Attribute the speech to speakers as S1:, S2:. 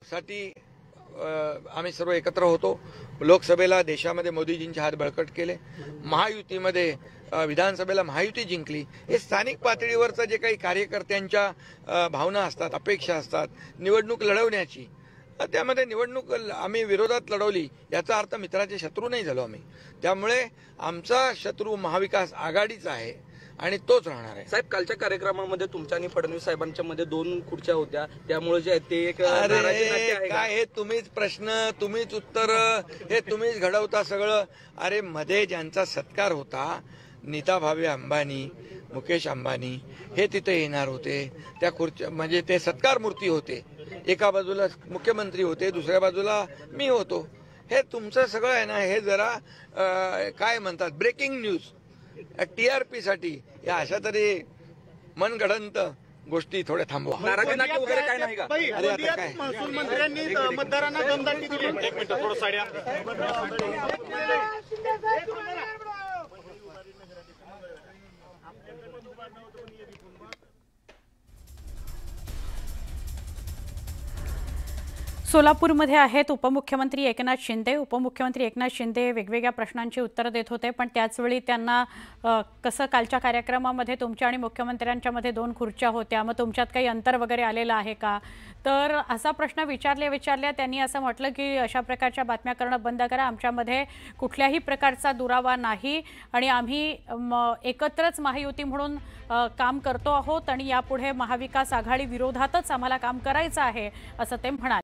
S1: साठी आम्ही सर्व एकत्र होतो। लोकसभेला देशामध्ये मोदीजींचे हात बळकट केले, महायुतीमध्ये विधानसभेला महायुती जिंकली। हे स्थानिक पातळीवरचं जे काही कार्यकर्त्यांच्या भावना असतात, अपेक्षा असतात निवडणूक लढवण्याची, त्यामध्ये निवडणूक आम्ही विरोधात लढवली याचा अर्थ मित्राचे शत्रू नाही झालो आम्ही। त्यामुळे आमचा शत्रू महाविकास आघाडीचा आहे आणि तोच राहणार आहे।
S2: साहेब, कालच्या कार्यक्रमामध्ये तुमच्या आणि फडणवीस साहेबांच्या मध्ये 2 खुर्च्या होत्या, त्यामुळे जे ते एक
S1: काय हे तुम्हीच प्रश्न, तुम्हीच उत्तर, हे तुम्हीच घडवता सगळं। अरे मध्ये ज्यांचा सत्कार होता, नीता भावे अंबानी, मुकेश अंबानी हे तिथे येणार होते। त्या खुर्च्या म्हणजे ते सत्कार मूर्ती होते, एका बाजूला मुख्यमंत्री होते, दुसऱ्या बाजूला मी होतो। हे तुमचं सगळं आहे ना, हे जरा काय म्हणतात ब्रेकिंग न्यूज, TRP साठी या अशा तरी मनगडंत गोष्टी थोड्या थांबवा।
S2: नाराजी नाट्य वगैरे काय नाही का?
S1: अरे आता काय
S3: महसूल मंत्र्यांनी मतदारांना दमदाटी दिली। एक मिनिट थोडं साड्या
S4: सोलापूरमध्ये आहेत उपमुख्यमंत्री एकनाथ शिंदे। उपमुख्यमंत्री एकनाथ शिंदे वेगवेगळ्या प्रश्नांची उत्तरं देत होते, पण त्याचवेळी त्यांना कसं कालच्या कार्यक्रमामध्ये तुमच्या आणि मुख्यमंत्र्यांच्या मध्ये 2 खुर्च्या होत्या, मग तुमच्यात काही अंतर वगैरे आलेलं आहे का, तर असा प्रश्न विचारल्या त्यांनी असं म्हटलं की अशा प्रकारच्या बातम्या करणं बंद करा, आमच्यामध्ये कुठल्याही प्रकारचा दुरावा नाही आणि आम्ही एकत्रच महायुती म्हणून काम करतो आहोत आणि यापुढे महाविकास आघाडी विरोधातच आम्हाला काम करायचं आहे असं ते म्हणाले।